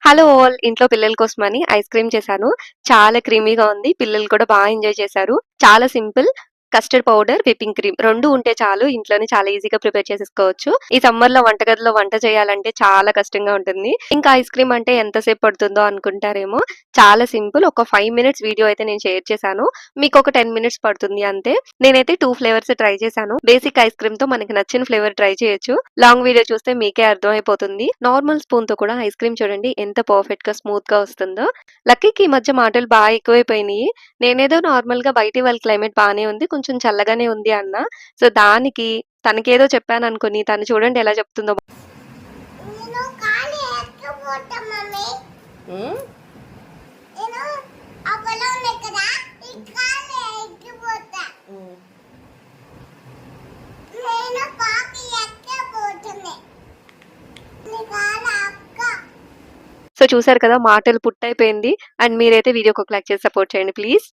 Hello all! ఇంట్లో పిల్లల కోసమని ఐస్ క్రీమ్ చేశాను. చాలా క్రీమీగా ఉంది. పిల్లలు కూడా ఎంజాయ్ చేశారు. చాలా simple. Custard powder, whipping cream 2 ఉంటే చాలు. ఇంట్లోనే చాలా ఈజీగా ప్రిపేర్ చేసేసుకోవచ్చు. ఈ సమ్మర్‌లో వంటగదిలో వంట చేయాలంటే చాలా కష్టంగా ఉంటుంది. ఇంకా ఐస్ క్రీమ్ అంటే ఎంత సేపు పడుతుందో అనుకుంటారేమో. చాలా సింపుల్. ఒక 5 మినిట్స్ వీడియో అయితే నేను షేర్ చేశాను. మీకొక 10 మినిట్స్ పడుతుంది అంతే. నేనైతే 2 ఫ్లేవర్స్ ట్రై చేశాను. బేసిక్ ఐస్ క్రీమ్‌తో మనకి నచ్చిన ఫ్లేవర్ ట్రై చేయొచ్చు. లాంగ్ వీడియో చూస్తే మీకే అర్థమైపోతుంది. నార్మల్ స్పూన్‌తో కూడా ఐస్ క్రీమ్ చూడండి ఎంత పర్ఫెక్ట్‌గా, స్మూత్‌గా వస్తుందో. లక్కీకి ఈ మధ్య మాటలు ఎక్కువైపోయినియి. నేనేదో నార్మల్‌గా బయటి వాళ్ళ క్లైమేట్ బానే ఉంది. కొంచెం చల్లగానే ఉంది అన్నా. సో, దానికి తనకేదో చెప్పాననుకోని తను చూడండి ఎలా చెప్తుందో. నేను కాలు ఎక్కపోతా మమ్మీ. ఉమ్, నేను ఆ పొలం ఉంది కదా, ఈ కాలు ఎక్కిపోతా. ఉమ్. నేను పాపి ఎక్కబోతుంది. నీ కాలు అక్క. సో, చూసారు కదా మాటలు పుట్టయిపోయింది. అండ్ మీరైతే వీడియోకి ఒక లైక్ చేసి సపోర్ట్ చేయండి ప్లీజ్.